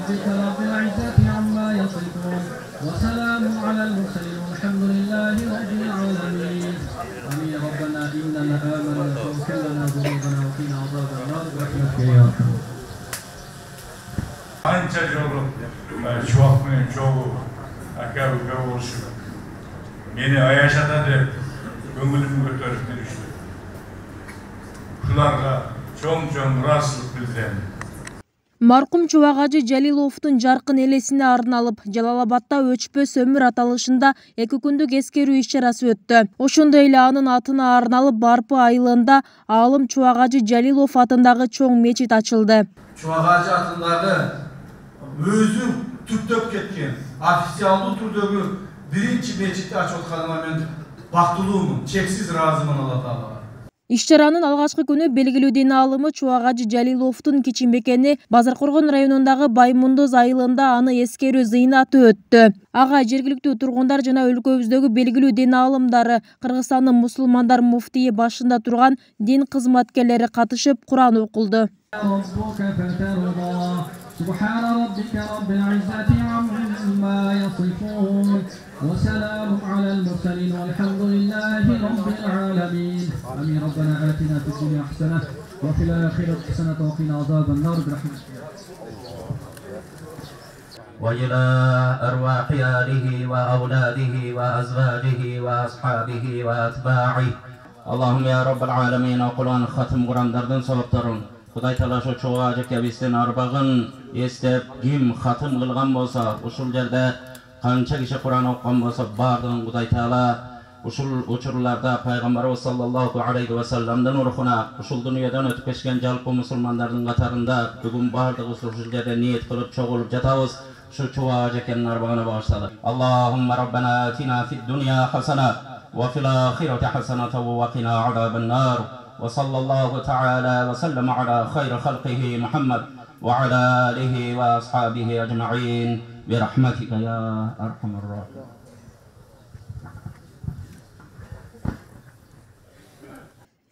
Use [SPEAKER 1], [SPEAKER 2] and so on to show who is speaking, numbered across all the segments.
[SPEAKER 1] ربك رب العزة عما يصفون وسلام على المرسلين والحمد لله رب العالمين. آمين. ربنا إننا آمنا فاغفر لنا ذنوبنا وقنا عذاب النار برحمتك يا أرحم.
[SPEAKER 2] Anca yolu, çuvalının çoğu, akar oluşu. Beni Ayaşa'da da gönlümü götürüp düştü. Şularga çoğun rahatsızlık bildiren.
[SPEAKER 3] Маркум Чубагажы Жалиловдун жаркын элесине арналып, Жалалабадда өчпөс өмүр аталышында 2 күндүк эскерүү иш-чарасы өттү. Ошондой эле анын атына арналып Барпы айылында Аалым Чубагажы Жалилов атындагы чоң мечит ачылды.
[SPEAKER 4] Чубагажы атындагы өзү түптөп кеткен официалдуу түрдөгү биринчи мечитти ачып атканыма мен бактылуумун, чексиз ыраазымын Алла Таалага.
[SPEAKER 3] Иш-чаранын алгачкы күнү белгилүү дин аалымы Чубагажы Жалиловдун кичинбекени Базаркоргон районундагы Баймундоз айылында аны эскерүү зыйнаты өттү. Ага жергиликтүү тургундар жана өлкөбүздөгү белгилүү дин аалымдары, Кыргызстандын мусулмандар муфтийи башында турган дин кызматкерлери катышып Кур'ан окулду.
[SPEAKER 1] سبحان ربك رب العزة عما يصفون وسلام على المرسلين والحمد لله رب العالمين. آمين. ربنا آتنا في الدنيا حسنة وفي الآخرة حسنة وقنا عذاب النار برحمتك.
[SPEAKER 5] وإلى أرواح آله وأولاده وأزواجه وأصحابه وأتباعه اللهم يا رب العالمين وقرآن ختم قرآن دردن سببترون Құдай Таала ошо чогажы кебистин арбагын эстеп, ким хатым кылган болсо, ушул жерде канча киши Кур'ан окуган болсо, бардыгын Құдай Таала ушул учурларда пайгамбарыбыз саллаллаху алейхи ва салламдын урухуна, ушул дүйнөдөн өтүп кеткен жалпы мусулмандардын катарында бүгүн бардыгыбыз ушул жерде ниет кылып чогулуп жатабыз. Şu çuvağa cekenin arbağına bağışladı. Allahümme Rabbena atina fid dunya hasana ve fil ahireti hasanata ve qina azaben nar. Ve sallallahu ta'ala ve sellem ala khayri halqihi Muhammed ve ala alihi ve ashabihi ecma'in bi rahmetika ya erhamer rahim.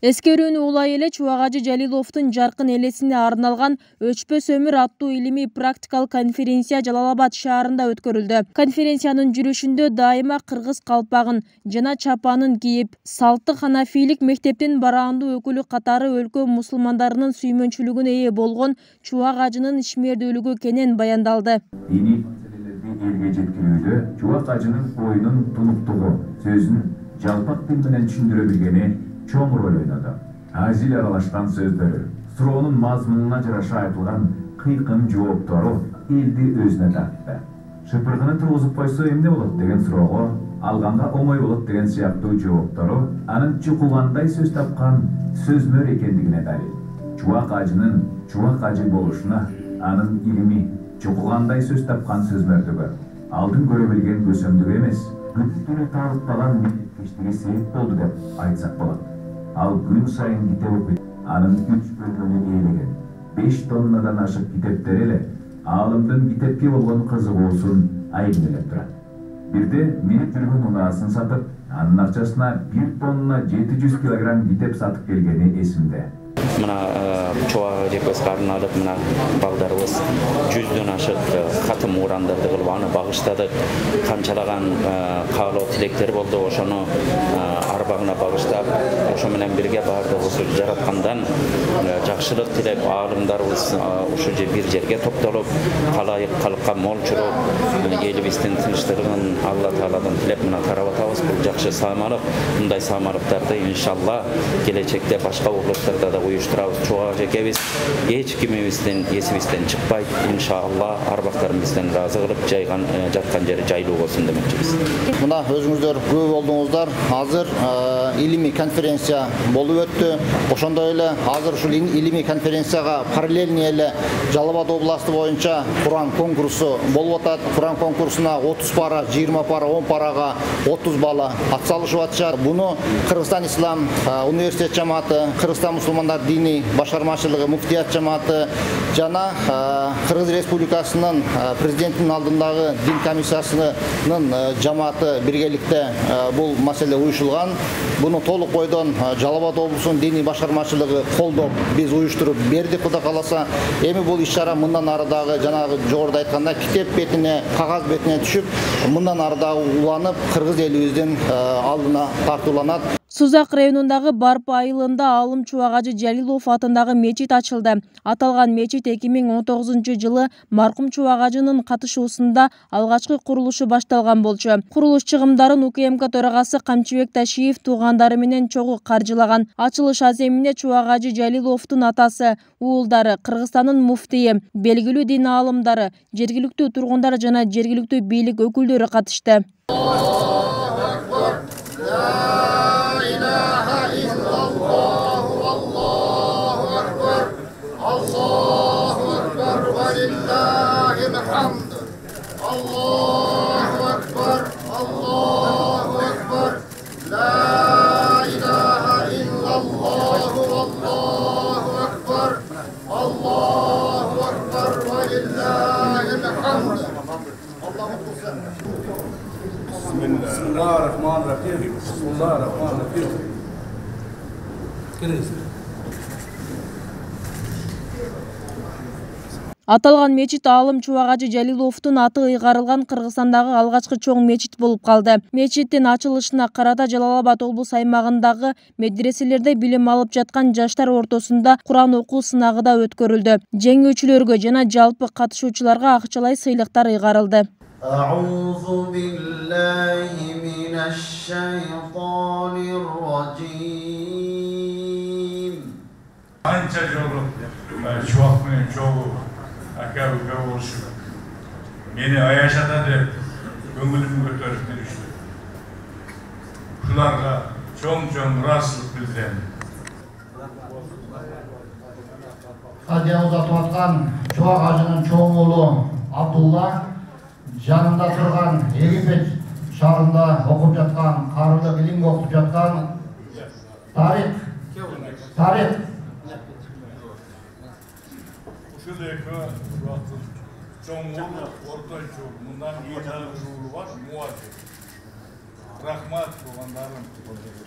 [SPEAKER 3] Эскерүүнү улай эле Чубагажы Жалиловдун жаркын элесине арналган Өчпөс өмүр аттуу илимий практикалык конференция Жалалабад шаарында өткөрүлдү. Конференциянын жүрүшүндө дайыма кыргыз калпагын жана чапанын кийип, салттык ханафийлик мектептин бараандуу өкүлү катары өлкө мусулмандарынын сүймөнчүлүгүнө ээ болгон Чубагажынын ишмердүүлүгү кенен баяндалды.
[SPEAKER 6] Диний маселелерди элге жеткирүүдө Чубагажынын оюнун тунуктугу, сөзүн жалпак тил менен түшүндүрө билгени çoğun rol oynadı. Azil aralashkan sözleri, suro'nun mazmununa жараша айтылган кыйкын жооптору элди өзүнө тартты. Шыпыргыны тургузуп койсо эмне болот деген суроого алганга оңой болот деген сыяктуу жооптору анын чукулгандай сөз тапкан сөзмөр экендигине далил. Чубак ажынын чубак ажы болушуна анын илими чукулгандай сөз тапкан сөзмөрдүгү алдын көрө билген көсөмдүк эмес, бүттүрө таалыкталган милдеттештиги себеп болду деп айтсак болот. Ал күн сайын китеп окуйт. Анын 3 бөлмөлү ээлеген 5 тоннадан ашык китептери эле аалымдын китепке болгон кызыгуусун айгинелеп турат. Бирде минип жүргөн унаасын сатып, анын акчасына 1 тонна 700 килограмм китеп сатып келгени эсимде.
[SPEAKER 7] Мына Чубагы жекпеске арналып мына балдарыбыз 100дөн ашык катым урандарды кылып аны багыштадык. Канчалаган каалоо тилектер болду, ошону арбагына багыштап, ошо менен бирге бардыгыбызды жараткандан жакшылык тилеп аалымдарыбыз ушул бир жерге топтолуп, калайык калкка молчуруп, элибиздин тынчтыгын Алла Тааладан тилеп мына тарап атабыз. Бул жакшы саамалык. Мындай саамалыктарды иншалла келечекте башка областтарда да уюштурабыз. Чубак жекебиз эч кимибиздин эсибизден чыкпайт. Иншалла арбактарыбыздан разы кылып жайган жаткан жери жайлуу болсун демекчибиз.
[SPEAKER 8] Мына өзүңүздөр көп болдуңуздар. Азыр илимий конференция болуп өттү. Ошондой эле азыр ушул илимий конференцияга параллельный эле Жалалабад областы боюнча Кур'ан конкурсу болуп атат. Кур'ан конкурсуна 30 пара, 20 пара, 10 парага 30 бала атсалышып атышат. Буну Кыргызстан Ислам университет жамааты, Кыргызстан мусулмандар диний башкармачылыгы, муфтият жамааты жана Кыргыз Республикасынын президенттин алдындагы дин комиссиясынын жамааты биргеликте бул маселе уюшулган. Буну толук бойдон Жалал Абад облусунун диний башкармачылыгы колдоп, биз уюштуруп бердик. Кудай кааласа, эми бул иш-чара мындан арыдагы жанагы жогоруда айтканда китеп бетине, кагаз бетине түшүп, мындан арыдагы уланып, кыргыз элибиздин алдына тартууланат.
[SPEAKER 3] Сузак районундагы Барпы айылында Алым Чубагажы Жалилов атындагы мечит ачылды. Аталган мечит 2019-жылы маркум Чубагажынын катышуусунда алгачкы курулушу башталган болчу. Курулуш чыгымдарын УКМК төрагасы Камчыбек Ташиев туугандары менен чогуу каржылаган. Ачылыш аземине Чубагажы Жалиловдун атасы, уулдары, Кыргызстандын муфтийи, белгилүү дин аалымдары, жергиликтүү тургундар жана жергиликтүү бийлик өкүлдөрү катышты.
[SPEAKER 4] Bismillahirrahmanirrahim. Bismillahirrahmanirrahim.
[SPEAKER 3] Аталган мечит Алым Чубагажы Жалиловдун аты ыйгарылган Кыргызстандагы алгачкы чоң мечит болуп калды. Мечиттин ачылышына карата Жалал Абад облус аймагындагы медреселерде билим алып жаткан жаштар ортосунда Куран окуу сынагы да өткөрүлдү. Жеңүүчүлөргө жана жалпы катышуучуларга акчалай сыйлыктар ыйгарылды.
[SPEAKER 9] أعوذ بالله من الشيطان الرجيم.
[SPEAKER 2] Anca jolu çuvaltmayın çoğu aka oluşu. Beni ayaşada dep köngülümü götürüp düştü. Şularga çoğun razılık bildiren.
[SPEAKER 8] Hadya uzatып аткан Чубагажынын чоң уулу Абдулла жанында турган Египет шаарында окуп жаткан, карылык илимге окуп жаткан тарих
[SPEAKER 2] Ушул эки çoğun ortay çoğu, bundan bir julu var, muacir. Rahmat tuğanlarım,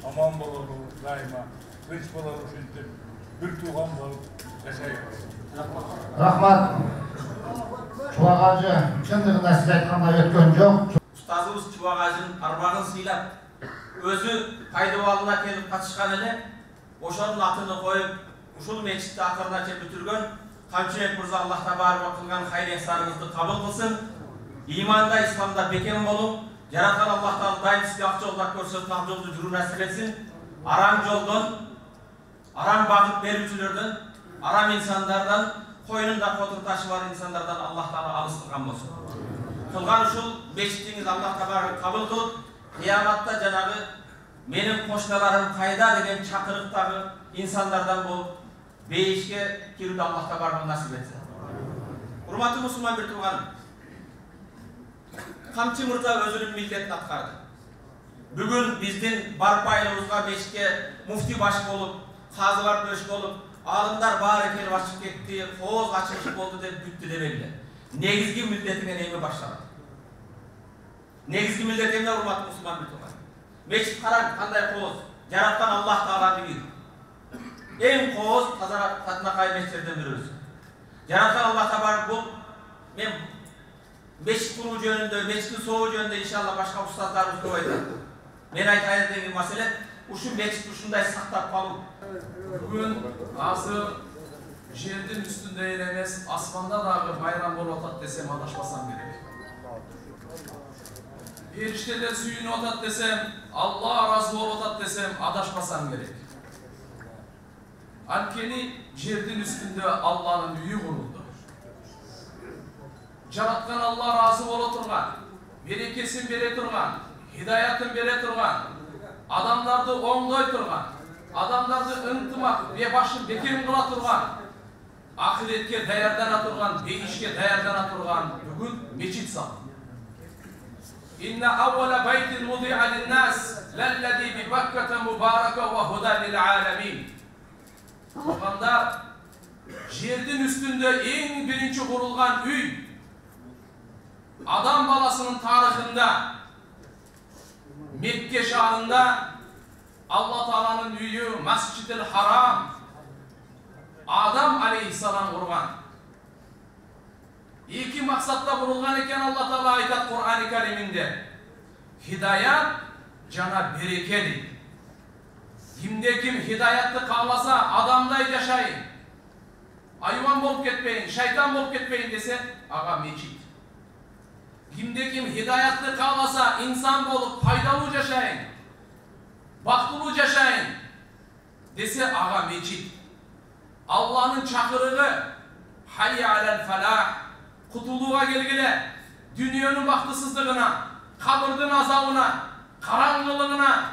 [SPEAKER 2] aman bolalı daima, kıç bolalı üşüntüp, bir tuğan bolup yaşayıyoruz.
[SPEAKER 8] Rahmat. Чубагажы чындыгында сиз айткандай өткөн жок.
[SPEAKER 10] Устазыбыз Чубагажынын арбагын сыйлап, өзү пайдабалына келип катышкан эле, ошонун атын коюп, ушул мечитти акырына чейин бүтүргөн Камчыбек мырза Аллах табарак кылган хайыр эсарыңызды кабыл кылсын. Иманда, исламда бекем болуп, жараткан Аллах Таала дайым сизге ак жолдо көрсөтүп, ак жолду жүрүү насип этсин. Арам жолдон, арам багыт берүүчүлөрдөн, арам инсандардан, koynunda kotur taşı var insanlardan Allah Taala alыс kılgan bolsun. Kılgan uşul beşiktiniz Allah Taala kabul kılıp, kıyamatta janagı menin koşnalarım kayda degen çakırıktagı insanlardan bolup beyişke kirүүdü Allah Taala nasip etsin. Hurmatly musulman bir tuğanım. Kamçı Mırza özünün milletini atkardı. Bugün bizdin Barpı ayılımızga beşikке mufti başı bolup, kazılar böşük olup, alımlar bari kelip açıp ketti, koz açılış oldu dep büttü demeliler. Negizgi milletine neyme başladı. Negizgi milletine hurmatly musulman bir tuğan. Meçit karan kanday koz, yaratkan Allah Taala bilir. En koz tadına kay meçitlerden biri özü. Yaratkan Allah Taala bu, men meçit kuruu jönündө, meçitin soğuu jönündө inşallah başka ustazlarımız көп айтат. Men aytayын деген маселе, uşu meçit uşunday saktap kalуу.
[SPEAKER 11] Bugün azı жердин üstünde emas, asmanda dagı bayram bolup atat desem adaşmasam gerek. Perişteler suyunu atat desem, Allah razı bolup atat desem adaşmasam gerek. Antkeni жердин üstünde Allah'ın үйü kuruldu. Jaratkan Allah razı bolup turgan, berekesin bere turgan, hidayatın bere turgan, adamlardı oңдой turgan, adamlardı ынтымак ve başın bekem kıla turgan, ahiretke dayardana turgan, beyişke dayardana turgan bugün meçit saldı. İnne avvela beytin mudi'a linnas lellezî bi Bakkata mübareke ve hudan lil âlemin. Tuğanlar, жердin üstünde en birinci kurulgan üy, adam balasının tarihinde, Mekke şahrında Allah Teala'nın üyü Mescid-i Haram, Adam aleyhisselam kurgan. İki maksatta kurulgan eken Allah Teala aytat Kur'an-ı Kerim'inde. Hidayat cana berekeli. Kimde kim hidayatlı kalmasa adamday yaşayın. Ayvan bolup ketmeyin, şeytan bolup ketmeyin dese ağa meçit. Kimde kim hidayatlı kalmasa insan bolup faydalı yaşayın. Baktılı yaşayın dese ağa meçit. Allah'ın çakırığı hayy alel felah, kutuluğa gelgile, dünyanın baktısızlığına, kabırdın azabına, karanlılığına,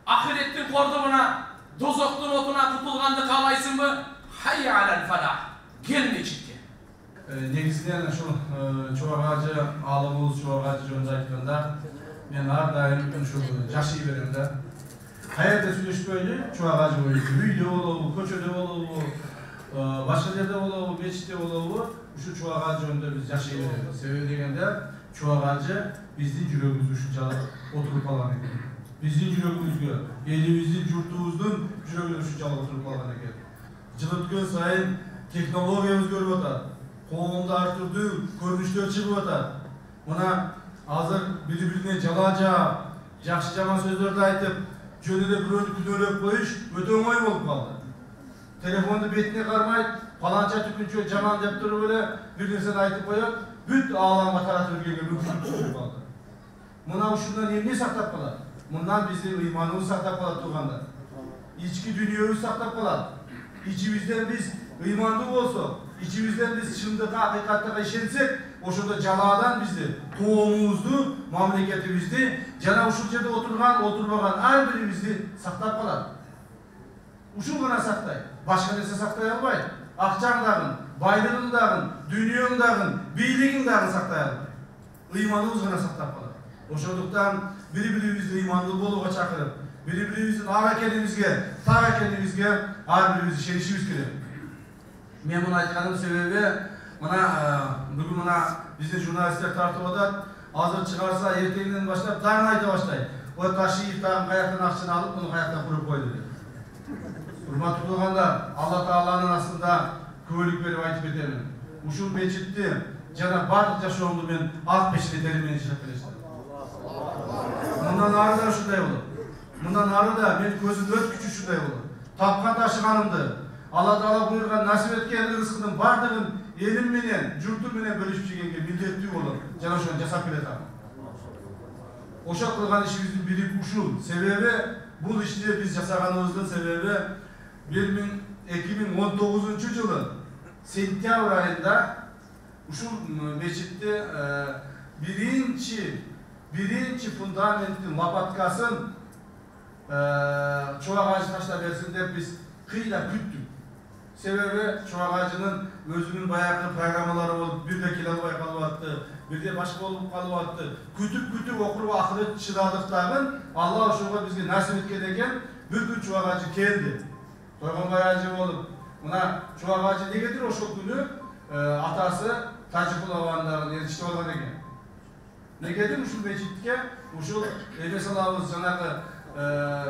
[SPEAKER 11] ahirettin korduğuna, dozoktun otuna kutulgandı kalaysın mı? Hayy alel felah, gelme ciddi.
[SPEAKER 4] Negizden şu çoğu ağacı alımız, çoğu ağacı jönünde aytkanda men har daim şu jaşıy beремde. Hayata süreçpeyli çoğu ağacı boyunca үйde болобу, көчөдө болобу, başka yerde болобу, мечитте болобу, şu çoğu ağacı önünde biz jaşıy beremiz. Sebebi degende çoğu ağacı bizdin жүрөгүбүздү ушунчалык отуруп калган экен. Биздин жүрөгүбүзгө, элибиздин, журтубуздун жүрөгүнө ушунчалык отуруп калган экен. Жыл өткөн сайын технология өзгөрүп атат. Коомдо ар түрдүү көрүнүштөр чыгып атат. Мына азыр бири-бирине жала жаап, жакшы жаман сөздөрдү айтып, жөнүндө бирөөнү күнөөлөп коюш өтө оңой болуп калды. Телефонду бетине кармайт, паланча түкүнчө жаман деп туруп эле бир нерсени айтып коет, бүт ааламга таратып жүргөнгө мүмкүнчүлүк болуп калды. Мына ушундан эмне сактап калат? Мындан биздин ыйманыбыз сактап калат турганда. Ички дүйнөбүз сактап калат. İçimizden biz imanlı olsak, içimizden biz şındaki hakikatlere işensek, oşunda caladan bizi, tohumumuzdu, memleketimizi, cana uşul yerde oturmagan her birimizi saktap kalar. Uşul gana saktay, başka nese saktay almay. Akçan dağın, baylığın dağın, dünyanın dağın, beyliğin dağın saktay almay. İmanımız gana saktap kalar. Oşunduktan biri-birimizle imanlı boluğa çakırıp, biri-birimizin ara kendimizge, ta kendimizge, her birimizi şerişimiz kerak. Men bunu aytkanım sebebi, bugün bizden jurnalistler tartып atat, hazır çıkarsa erteğinden başlayıp tağını ayta başlayı. O taşıyıp tağın kayaktan akçını alıp bunu kayaktan kurup koydu. Hurmatlı tutulganlar, Allah Teala'nın aslında köylük verip aytıp edelim. Uşul meçitti, jana barlık yaşoğumdu men alt peşine terimini işlep belirsin. Bundan arı da şunday olur. Bundan arı da men gözüm öt küçü şunday olur. Tapkan taşıganımdı. Allah Teala buyurgan nasip etken rızkının bardığın elim menen, jurtum menen bölüşüp çekenge millettүү olur. Jana şonu jasap biletam. Oşa kılgan işimizin biri uşul. Sebebi bu işte biz jasaganыбыздын sebebi 2019 yılı sentyabr ayında uşul meçitte birinci fundamentin lapatkasın çoğu ağacı taşla versin de biz kıyla küttük. Sebebi çoğu ağacının özünün bayağı programmaları olup bir de kilal baykalı attı, bir de başka olup kalı attı. Kütüp okurup ahiret çıradıklarının Allah şoğa bizge nasip etken eken bir gün çoğu ağacı geldi. Toygan bayağıcı olup buna çoğu ağacı ne getir o şu günü atası Tacıkul Avanlar'ın erişte olan eken. Ne getir uşul meçitke, uşul mesela janagı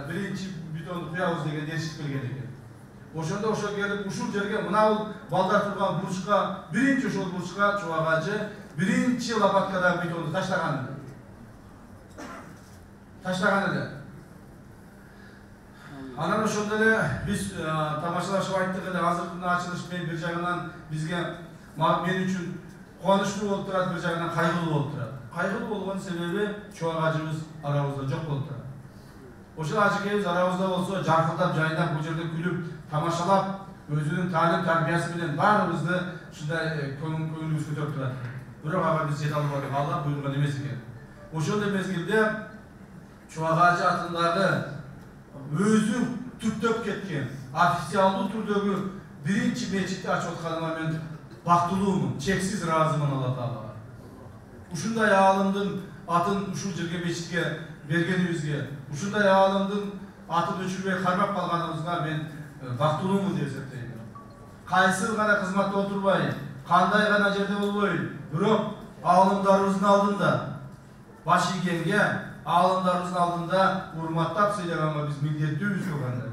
[SPEAKER 4] birinci bitonu kuyabız degen erişip kelgen eken. Oşonda oşo gelip uşul жерге мынау балдар турган бурчка биринчи ошол бурчка чоң агачы биринчи лопаткадагы бетонду таштаган эле. Анан ошондо эле биз тамашалашып айттык эле азыркы ачылыш менен бир жагынан бизге мен үчүн кубанычтуу болуп турат, бир жагынан кайгылуу болуп турат. Кайгылуу болгон себеби чоң агачыбыз арабызда жок болуп турат. Ошол ажыкебиз арабызда болсо жаркылдап жайнап бул жерде күлүп тамашалап өзүнүн таалим тарбиясы менен баарыбызды ушундай көңүлүбүз көтөрүп турат. Бирок ага биз жете албадык, Алла буйруган эмес экен. Ошондой мезгилде Чоң Агачы атындагы өзү түптөп кеткен официалдуу түрдөгү биринчи мечитти ачып атканыма мен бактылуумун, чексиз ыраазымын Алла Таалага. Ушундай аалымдын атын ушул жерге мечитке бергенибизге, ушундай аалымдын атын өчүрбөй кармап калганыбызга мен бактылуумун деп эсептейм. Кайсы гана кызматта отурбай, кандай гана жерде болбой, бирок аалымдарыбыздын алдында баш ийгенге, аалымдарыбыздын алдында урматтап сыйлаганга биз милдеттүүбүз турганда.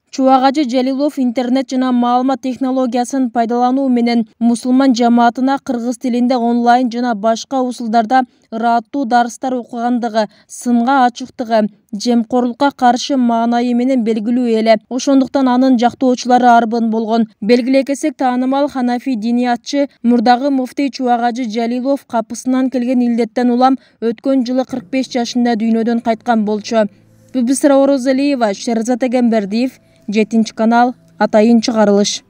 [SPEAKER 3] Чубак Ажы Жалилов интернет жана маалымат технологиясын пайдалануу менен мусулман жамаатына кыргыз тилинде онлайн жана башка усулдарда ырааттуу дарстар окугандыгы, сынга ачыктыгы, жемкорлукка каршы маанайы менен белгилүү эле. Ошондуктан анын жактоочулары арбын болгон. Белгилей таанымал ханафи диниятчы мурдагы муфтий Чубак Ажы Жалилов капысынан келген илдеттен улам өткөн жылы 45 жашында дүйнөдөн кайткан болчу. Бүбүсра Орозалиева, Шерзат Эгембердиев, 7 канал, атайын чыгарылыш.